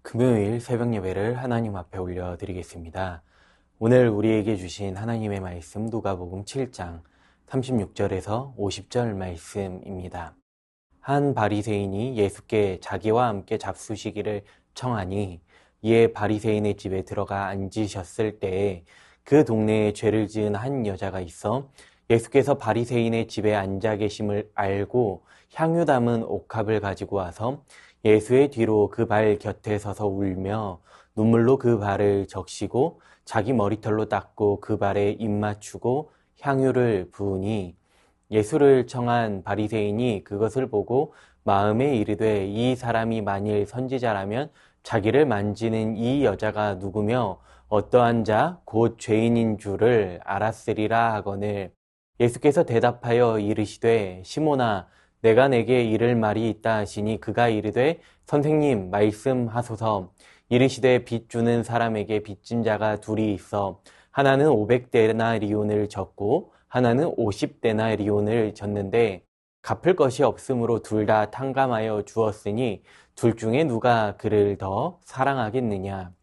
금요일 새벽 예배를 하나님 앞에 올려드리겠습니다. 오늘 우리에게 주신 하나님의 말씀 누가복음 7장 36절에서 50절 말씀입니다. 한 바리새인이 예수께 자기와 함께 잡수시기를 청하니 이에 바리새인의 집에 들어가 앉으셨을 때에 그 동네에 죄를 지은 한 여자가 있어 예수께서 바리새인의 집에 앉아 계심을 알고 향유 담은 옥합을 가지고 와서 예수의 뒤로 그 발 곁에 서서 울며 눈물로 그 발을 적시고 자기 머리털로 닦고 그 발에 입 맞추고 향유를 부으니 예수를 청한 바리새인이 그것을 보고 마음에 이르되 이 사람이 만일 선지자라면 자기를 만지는 이 여자가 누구며 어떠한 자 곧 죄인인 줄을 알았으리라 하거늘 예수께서 대답하여 이르시되 시몬아 내가 내게 이를 말이 있다 하시니 그가 이르되 선생님 말씀하소서. 이르시되 빚 주는 사람에게 빚진 자가 둘이 있어 하나는 500데나리온을 졌고 하나는 50데나리온을 졌는데 갚을 것이 없으므로 둘 다 탕감하여 주었으니 둘 중에 누가 그를 더 사랑하겠느냐.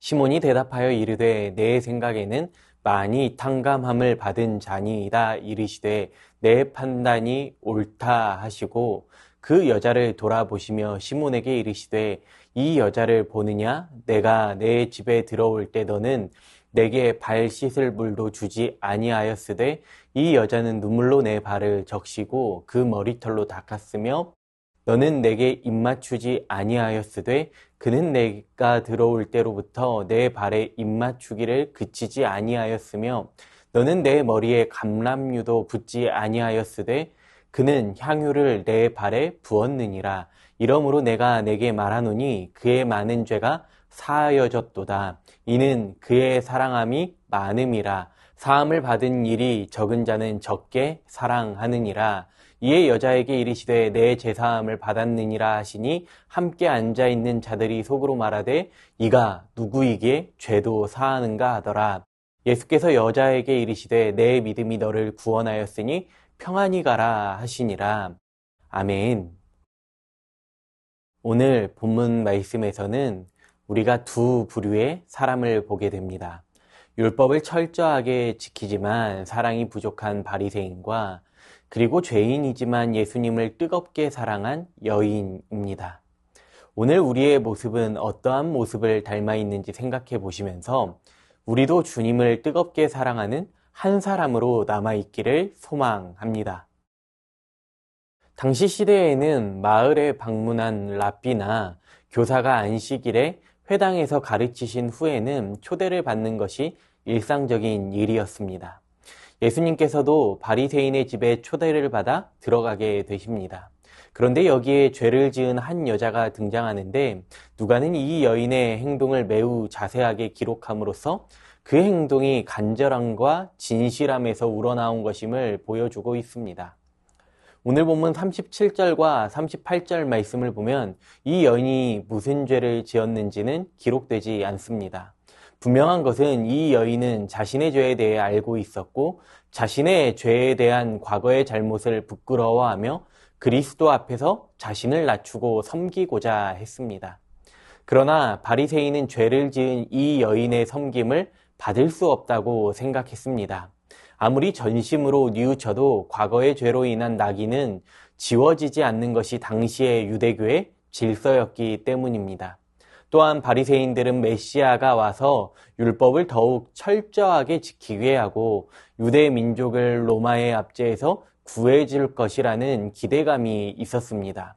시몬이 대답하여 이르되 내 생각에는 많이 탕감함을 받은 자니이다. 이르시되 내 판단이 옳다 하시고 그 여자를 돌아보시며 시몬에게 이르시되 이 여자를 보느냐? 내가 내 집에 들어올 때 너는 내게 발 씻을 물도 주지 아니하였으되 이 여자는 눈물로 내 발을 적시고 그 머리털로 닦았으며 너는 내게 입맞추지 아니하였으되 그는 내가 들어올 때로부터 내 발에 입맞추기를 그치지 아니하였으며 너는 내 머리에 감람유도 붓지 아니하였으되 그는 향유를 내 발에 부었느니라. 이러므로 내가 내게 말하노니 그의 많은 죄가 사하여졌도다. 이는 그의 사랑함이 많음이라. 사함을 받은 일이 적은 자는 적게 사랑하느니라. 이에 여자에게 이르시되 내 제사함을 받았느니라 하시니 함께 앉아있는 자들이 속으로 말하되 이가 누구이기에 죄도 사하는가 하더라. 예수께서 여자에게 이르시되 내 믿음이 너를 구원하였으니 평안히 가라 하시니라. 아멘. 오늘 본문 말씀에서는 우리가 두 부류의 사람을 보게 됩니다. 율법을 철저하게 지키지만 사랑이 부족한 바리새인과 그리고 죄인이지만 예수님을 뜨겁게 사랑한 여인입니다. 오늘 우리의 모습은 어떠한 모습을 닮아 있는지 생각해 보시면서 우리도 주님을 뜨겁게 사랑하는 한 사람으로 남아있기를 소망합니다. 당시 시대에는 마을에 방문한 랍비나 교사가 안식일에 회당에서 가르치신 후에는 초대를 받는 것이 일상적인 일이었습니다. 예수님께서도 바리새인의 집에 초대를 받아 들어가게 되십니다. 그런데 여기에 죄를 지은 한 여자가 등장하는데 누가는 이 여인의 행동을 매우 자세하게 기록함으로써 그 행동이 간절함과 진실함에서 우러나온 것임을 보여주고 있습니다. 오늘 본문 37절과 38절 말씀을 보면 이 여인이 무슨 죄를 지었는지는 기록되지 않습니다. 분명한 것은 이 여인은 자신의 죄에 대해 알고 있었고 자신의 죄에 대한 과거의 잘못을 부끄러워하며 그리스도 앞에서 자신을 낮추고 섬기고자 했습니다. 그러나 바리새인은 죄를 지은 이 여인의 섬김을 받을 수 없다고 생각했습니다. 아무리 전심으로 뉘우쳐도 과거의 죄로 인한 낙인은 지워지지 않는 것이 당시의 유대교의 질서였기 때문입니다. 또한 바리새인들은 메시아가 와서 율법을 더욱 철저하게 지키게 하고 유대 민족을 로마의 압제에서 구해줄 것이라는 기대감이 있었습니다.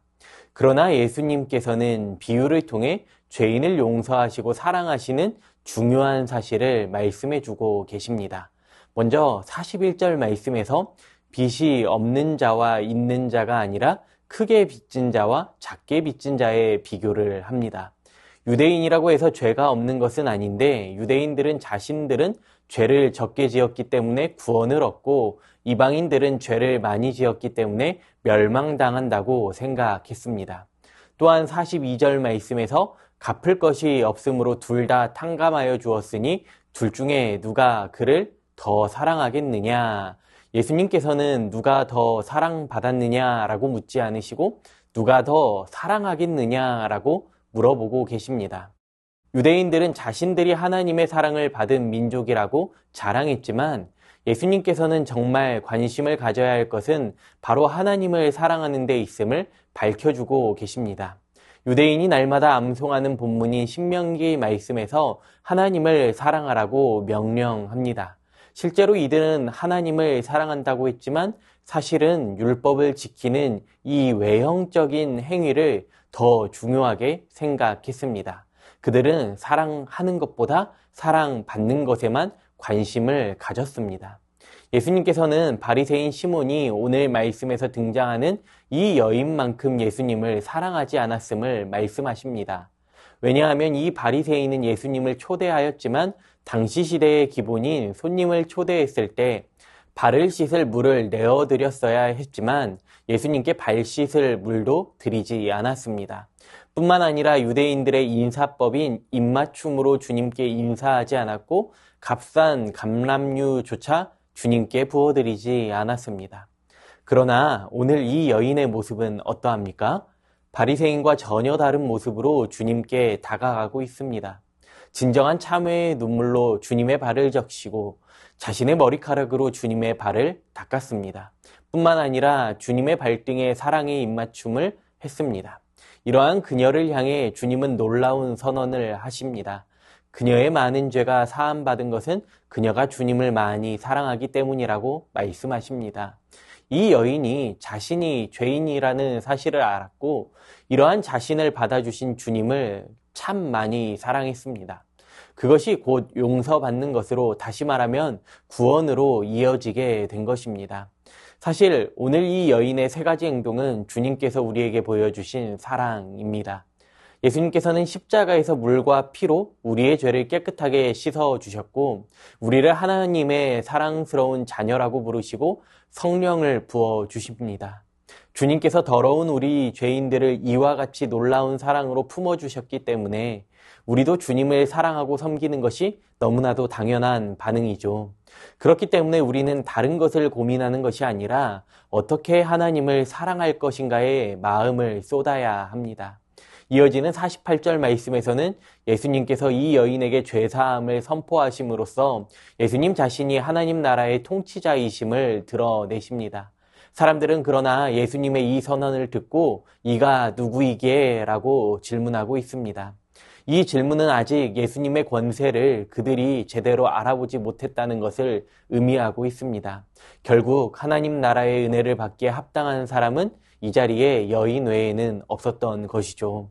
그러나 예수님께서는 비유를 통해 죄인을 용서하시고 사랑하시는 중요한 사실을 말씀해주고 계십니다. 먼저 41절 말씀에서 빚이 없는 자와 있는 자가 아니라 크게 빚진 자와 작게 빚진 자의 비교를 합니다. 유대인이라고 해서 죄가 없는 것은 아닌데 유대인들은 자신들은 죄를 적게 지었기 때문에 구원을 얻고 이방인들은 죄를 많이 지었기 때문에 멸망당한다고 생각했습니다. 또한 42절 말씀에서 갚을 것이 없으므로 둘 다 탕감하여 주었으니 둘 중에 누가 그를 더 사랑하겠느냐. 예수님께서는 누가 더 사랑받았느냐라고 묻지 않으시고 누가 더 사랑하겠느냐라고 물어보고 계십니다. 유대인들은 자신들이 하나님의 사랑을 받은 민족이라고 자랑했지만 예수님께서는 정말 관심을 가져야 할 것은 바로 하나님을 사랑하는 데 있음을 밝혀주고 계십니다. 유대인이 날마다 암송하는 본문인 신명기 말씀에서 하나님을 사랑하라고 명령합니다. 실제로 이들은 하나님을 사랑한다고 했지만 사실은 율법을 지키는 이 외형적인 행위를 더 중요하게 생각했습니다. 그들은 사랑하는 것보다 사랑받는 것에만 관심을 가졌습니다. 예수님께서는 바리새인 시몬이 오늘 말씀에서 등장하는 이 여인만큼 예수님을 사랑하지 않았음을 말씀하십니다. 왜냐하면 이 바리새인은 예수님을 초대하였지만 당시 시대의 기본인 손님을 초대했을 때 발을 씻을 물을 내어드렸어야 했지만 예수님께 발 씻을 물도 드리지 않았습니다. 뿐만 아니라 유대인들의 인사법인 입맞춤으로 주님께 인사하지 않았고 값싼 감람류조차 주님께 부어드리지 않았습니다. 그러나 오늘 이 여인의 모습은 어떠합니까? 바리새인과 전혀 다른 모습으로 주님께 다가가고 있습니다. 진정한 참회의 눈물로 주님의 발을 적시고 자신의 머리카락으로 주님의 발을 닦았습니다. 뿐만 아니라 주님의 발등에 사랑의 입맞춤을 했습니다. 이러한 그녀를 향해 주님은 놀라운 선언을 하십니다. 그녀의 많은 죄가 사함받은 것은 그녀가 주님을 많이 사랑하기 때문이라고 말씀하십니다. 이 여인이 자신이 죄인이라는 사실을 알았고 이러한 자신을 받아주신 주님을 참 많이 사랑했습니다. 그것이 곧 용서받는 것으로, 다시 말하면 구원으로 이어지게 된 것입니다. 사실 오늘 이 여인의 세 가지 행동은 주님께서 우리에게 보여주신 사랑입니다. 예수님께서는 십자가에서 물과 피로 우리의 죄를 깨끗하게 씻어주셨고 우리를 하나님의 사랑스러운 자녀라고 부르시고 성령을 부어주십니다. 주님께서 더러운 우리 죄인들을 이와 같이 놀라운 사랑으로 품어주셨기 때문에 우리도 주님을 사랑하고 섬기는 것이 너무나도 당연한 반응이죠. 그렇기 때문에 우리는 다른 것을 고민하는 것이 아니라 어떻게 하나님을 사랑할 것인가에 마음을 쏟아야 합니다. 이어지는 48절 말씀에서는 예수님께서 이 여인에게 죄사함을 선포하심으로써 예수님 자신이 하나님 나라의 통치자이심을 드러내십니다. 사람들은 그러나 예수님의 이 선언을 듣고 이가 누구이기에? 라고 질문하고 있습니다. 이 질문은 아직 예수님의 권세를 그들이 제대로 알아보지 못했다는 것을 의미하고 있습니다. 결국 하나님 나라의 은혜를 받기에 합당한 사람은 이 자리에 여인 외에는 없었던 것이죠.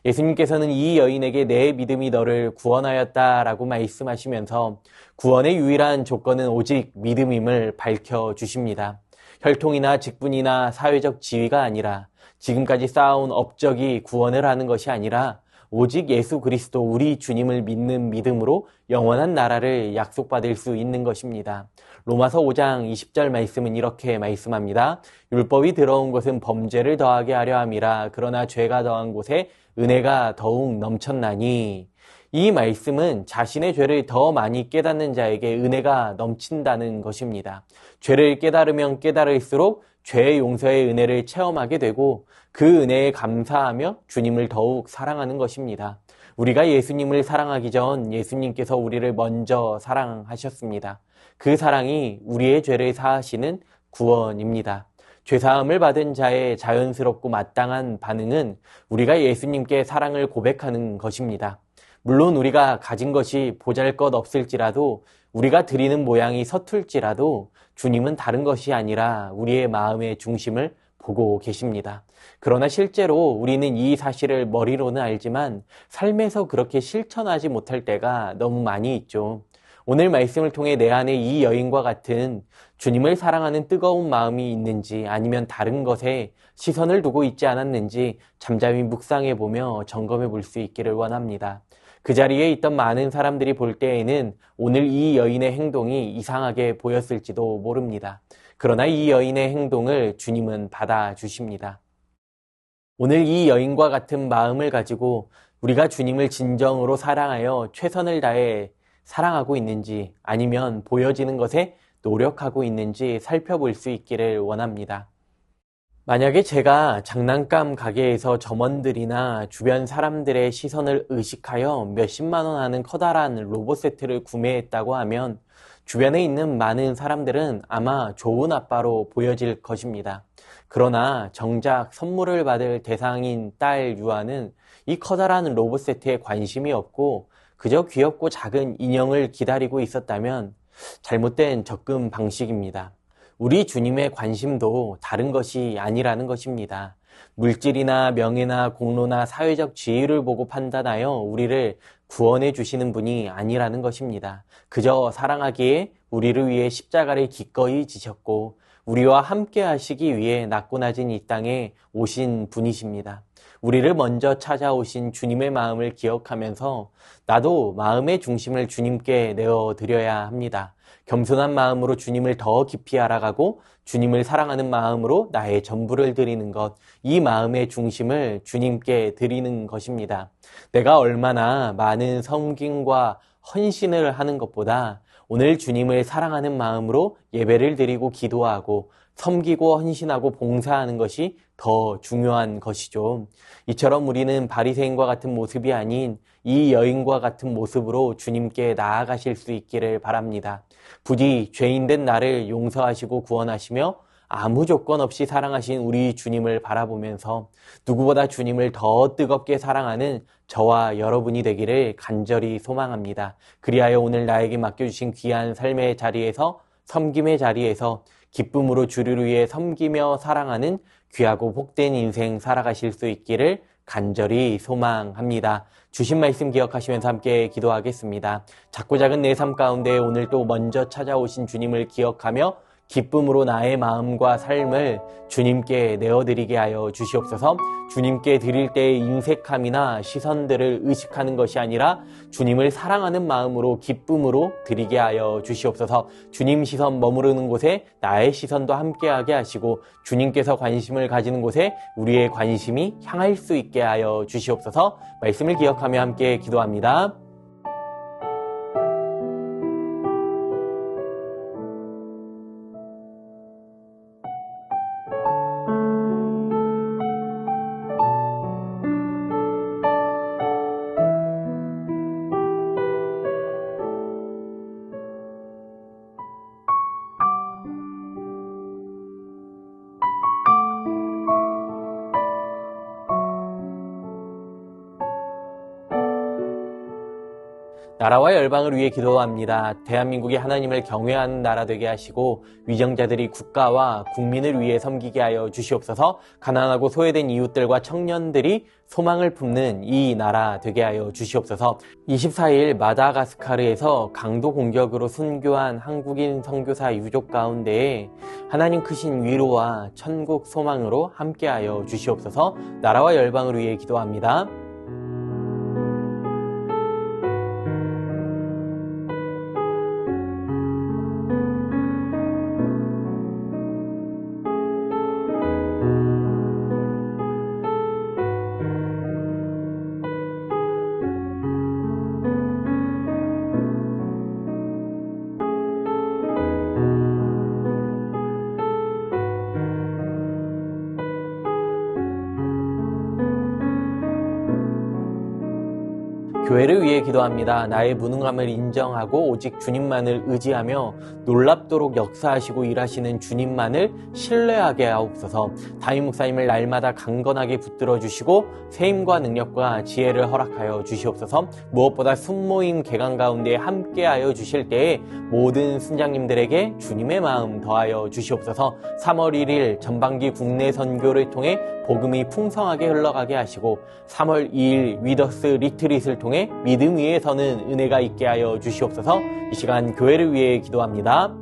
예수님께서는 이 여인에게 내 믿음이 너를 구원하였다라고 말씀하시면서 구원의 유일한 조건은 오직 믿음임을 밝혀주십니다. 혈통이나 직분이나 사회적 지위가 아니라 지금까지 쌓아온 업적이 구원을 하는 것이 아니라 오직 예수 그리스도 우리 주님을 믿는 믿음으로 영원한 나라를 약속받을 수 있는 것입니다. 로마서 5장 20절 말씀은 이렇게 말씀합니다. 율법이 들어온 것은 범죄를 더하게 하려 함이라. 그러나 죄가 더한 곳에 은혜가 더욱 넘쳤나니. 이 말씀은 자신의 죄를 더 많이 깨닫는 자에게 은혜가 넘친다는 것입니다. 죄를 깨달으면 깨달을수록 죄의 용서의 은혜를 체험하게 되고 그 은혜에 감사하며 주님을 더욱 사랑하는 것입니다. 우리가 예수님을 사랑하기 전 예수님께서 우리를 먼저 사랑하셨습니다. 그 사랑이 우리의 죄를 사하시는 구원입니다. 죄사함을 받은 자의 자연스럽고 마땅한 반응은 우리가 예수님께 사랑을 고백하는 것입니다. 물론 우리가 가진 것이 보잘것없을지라도 우리가 드리는 모양이 서툴지라도 주님은 다른 것이 아니라 우리의 마음의 중심을 보고 계십니다. 그러나 실제로 우리는 이 사실을 머리로는 알지만 삶에서 그렇게 실천하지 못할 때가 너무 많이 있죠. 오늘 말씀을 통해 내 안에 이 여인과 같은 주님을 사랑하는 뜨거운 마음이 있는지 아니면 다른 것에 시선을 두고 있지 않았는지 잠잠히 묵상해 보며 점검해 볼 수 있기를 원합니다. 그 자리에 있던 많은 사람들이 볼 때에는 오늘 이 여인의 행동이 이상하게 보였을지도 모릅니다. 그러나 이 여인의 행동을 주님은 받아주십니다. 오늘 이 여인과 같은 마음을 가지고 우리가 주님을 진정으로 사랑하여 최선을 다해 사랑하고 있는지 아니면 보여지는 것에 노력하고 있는지 살펴볼 수 있기를 원합니다. 만약에 제가 장난감 가게에서 점원들이나 주변 사람들의 시선을 의식하여 몇십만 원 하는 커다란 로봇 세트를 구매했다고 하면 주변에 있는 많은 사람들은 아마 좋은 아빠로 보여질 것입니다. 그러나 정작 선물을 받을 대상인 딸 유아는 이 커다란 로봇 세트에 관심이 없고 그저 귀엽고 작은 인형을 기다리고 있었다면 잘못된 접근 방식입니다. 우리 주님의 관심도 다른 것이 아니라는 것입니다. 물질이나 명예나 공로나 사회적 지위를 보고 판단하여 우리를 구원해 주시는 분이 아니라는 것입니다. 그저 사랑하기에 우리를 위해 십자가를 기꺼이 지셨고 우리와 함께 하시기 위해 낮고 낮은 이 땅에 오신 분이십니다. 우리를 먼저 찾아오신 주님의 마음을 기억하면서 나도 마음의 중심을 주님께 내어드려야 합니다. 겸손한 마음으로 주님을 더 깊이 알아가고 주님을 사랑하는 마음으로 나의 전부를 드리는 것, 이 마음의 중심을 주님께 드리는 것입니다. 내가 얼마나 많은 섬김과 헌신을 하는 것보다 오늘 주님을 사랑하는 마음으로 예배를 드리고 기도하고 섬기고 헌신하고 봉사하는 것이 더 중요한 것이죠. 이처럼 우리는 바리새인과 같은 모습이 아닌 이 여인과 같은 모습으로 주님께 나아가실 수 있기를 바랍니다. 부디 죄인된 나를 용서하시고 구원하시며 아무 조건 없이 사랑하신 우리 주님을 바라보면서 누구보다 주님을 더 뜨겁게 사랑하는 저와 여러분이 되기를 간절히 소망합니다. 그리하여 오늘 나에게 맡겨주신 귀한 삶의 자리에서, 섬김의 자리에서 기쁨으로 주를 위해 섬기며 사랑하는 귀하고 복된 인생 살아가실 수 있기를 간절히 소망합니다. 주신 말씀 기억하시면서 함께 기도하겠습니다. 작고 작은 내 삶 가운데 오늘 또 먼저 찾아오신 주님을 기억하며 기쁨으로 나의 마음과 삶을 주님께 내어드리게 하여 주시옵소서. 주님께 드릴 때의 인색함이나 시선들을 의식하는 것이 아니라 주님을 사랑하는 마음으로 기쁨으로 드리게 하여 주시옵소서. 주님 시선 머무르는 곳에 나의 시선도 함께하게 하시고 주님께서 관심을 가지는 곳에 우리의 관심이 향할 수 있게 하여 주시옵소서. 말씀을 기억하며 함께 기도합니다. 나라와 열방을 위해 기도합니다. 대한민국이 하나님을 경외하는 나라 되게 하시고 위정자들이 국가와 국민을 위해 섬기게 하여 주시옵소서. 가난하고 소외된 이웃들과 청년들이 소망을 품는 이 나라 되게 하여 주시옵소서. 24일 마다가스카르에서 강도 공격으로 순교한 한국인 선교사 유족 가운데에 하나님 크신 위로와 천국 소망으로 함께하여 주시옵소서. 나라와 열방을 위해 기도합니다. 교회를 위해 기도합니다. 나의 무능함을 인정하고 오직 주님만을 의지하며 놀랍도록 역사하시고 일하시는 주님만을 신뢰하게 하옵소서. 담임 목사님을 날마다 강건하게 붙들어 주시고 세임과 능력과 지혜를 허락하여 주시옵소서. 무엇보다 순모임 개강 가운데 함께하여 주실 때에 모든 순장님들에게 주님의 마음 더하여 주시옵소서. 3월 1일 전반기 국내 선교를 통해 복음이 풍성하게 흘러가게 하시고 3월 2일 위더스 리트릿을 통해 믿음 위에 서는 은혜가 있게 하여 주시옵소서. 이 시간 교회를 위해 기도합니다.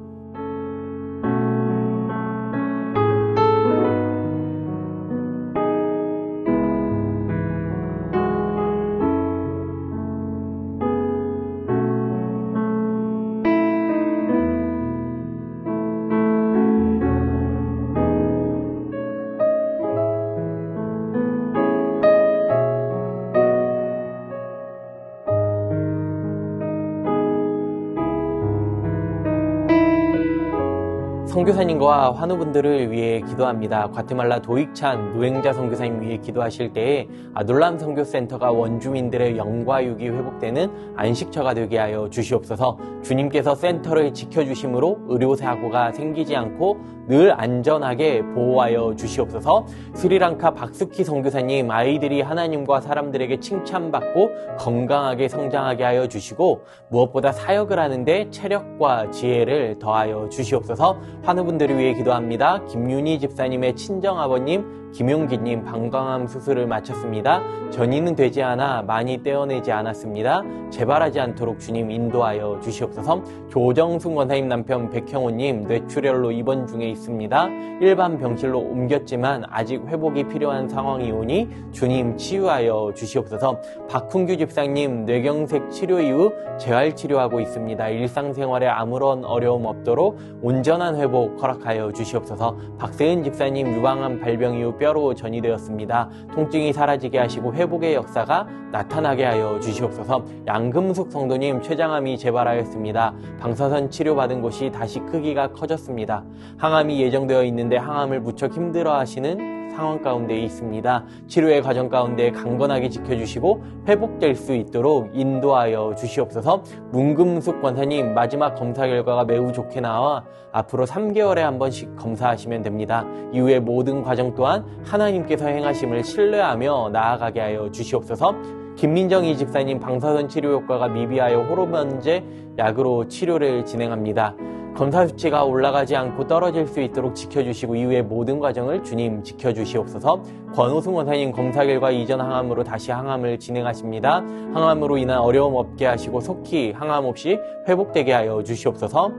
선교사님과 환우분들을 위해 기도합니다. 과테말라 도익찬 노행자 선교사님 위해 기도하실 때에 아둘람 선교센터가 원주민들의 영과 육이 회복되는 안식처가 되게 하여 주시옵소서. 주님께서 센터를 지켜주심으로 의료사고가 생기지 않고 늘 안전하게 보호하여 주시옵소서. 스리랑카 박수키 선교사님 아이들이 하나님과 사람들에게 칭찬받고 건강하게 성장하게 하여 주시고 무엇보다 사역을 하는데 체력과 지혜를 더하여 주시옵소서. 환우분들을 위해 기도합니다. 김윤희 집사님의 친정아버님 김용기님 방광암 수술을 마쳤습니다. 전이는 되지 않아 많이 떼어내지 않았습니다. 재발하지 않도록 주님 인도하여 주시옵소서. 조정숙 원사님 남편 백형호님 뇌출혈로 입원 중에 있습니다. 일반 병실로 옮겼지만 아직 회복이 필요한 상황이오니 주님 치유하여 주시옵소서. 박훈규 집사님 뇌경색 치료 이후 재활치료하고 있습니다. 일상생활에 아무런 어려움 없도록 온전한 회복 허락하여 주시옵소서. 박세은 집사님 유방암 발병 이후 뼈로 전이되었습니다. 통증이 사라지게 하시고 회복의 역사가 나타나게 하여 주시옵소서. 양금숙 성도님 췌장암이 재발하였습니다. 방사선 치료받은 곳이 다시 크기가 커졌습니다. 항암이 예정되어 있는데 항암을 무척 힘들어하시는 상황 가운데 있습니다. 치료의 과정 가운데 강건하게 지켜주시고 회복될 수 있도록 인도하여 주시옵소서. 문금숙 권사님 마지막 검사 결과가 매우 좋게 나와 앞으로 3개월에 한 번씩 검사하시면 됩니다. 이후의 모든 과정 또한 하나님께서 행하심을 신뢰하며 나아가게 하여 주시옵소서. 김민정이 집사님 방사선 치료 효과가 미비하여 호르몬제 약으로 치료를 진행합니다. 검사 수치가 올라가지 않고 떨어질 수 있도록 지켜주시고 이후의 모든 과정을 주님 지켜주시옵소서. 권호승 원사님 검사 결과 이전 항암으로 다시 항암을 진행하십니다. 항암으로 인한 어려움 없게 하시고 속히 항암 없이 회복되게 하여 주시옵소서.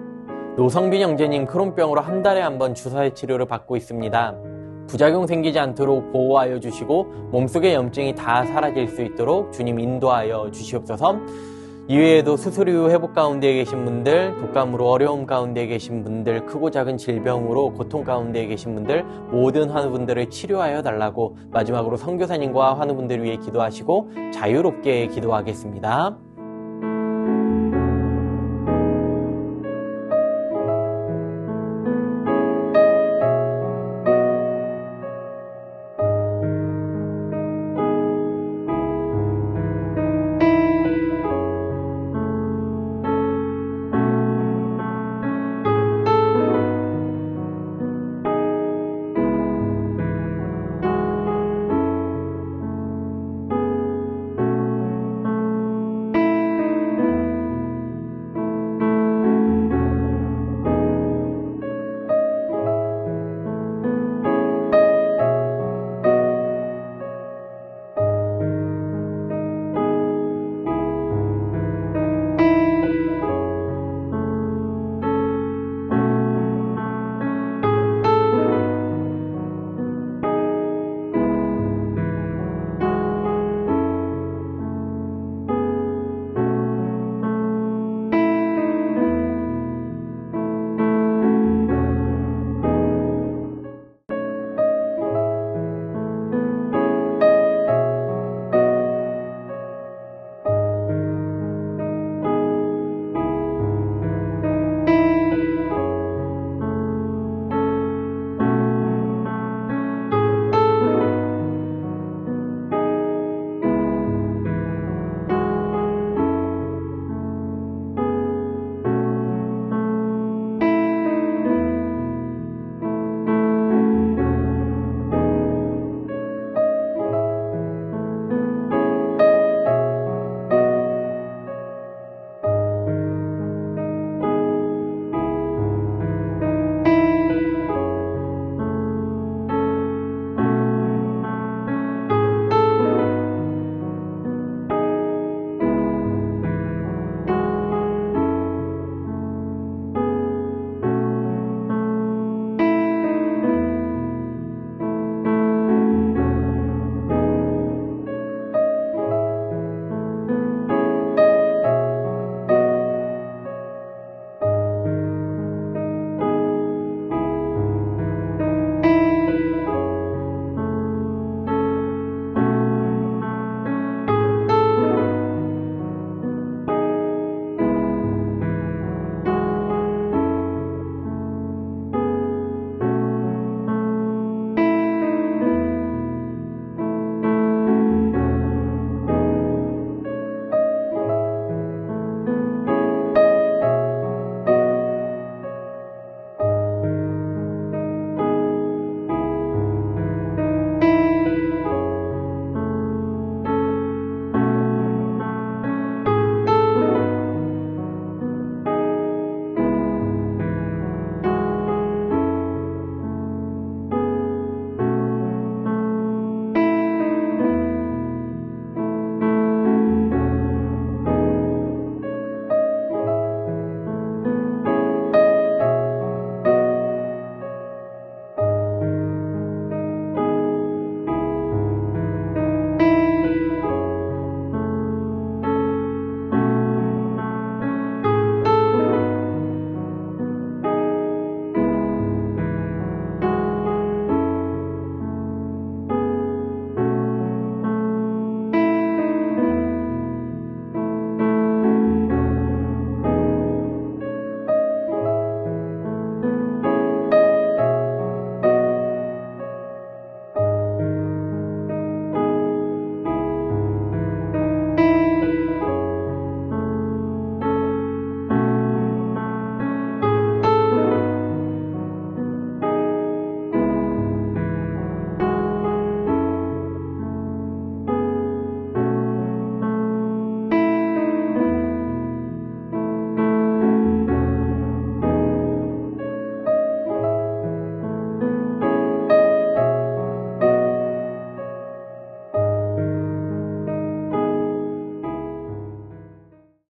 노성빈 형제님 크론병으로 한 달에 한 번 주사의 치료를 받고 있습니다. 부작용 생기지 않도록 보호하여 주시고 몸속의 염증이 다 사라질 수 있도록 주님 인도하여 주시옵소서. 이외에도 수술 이후 회복 가운데 계신 분들, 독감으로 어려움 가운데 계신 분들, 크고 작은 질병으로 고통 가운데 계신 분들, 모든 환우분들을 치료하여 달라고 마지막으로 선교사님과 환우분들을 위해 기도하시고 자유롭게 기도하겠습니다.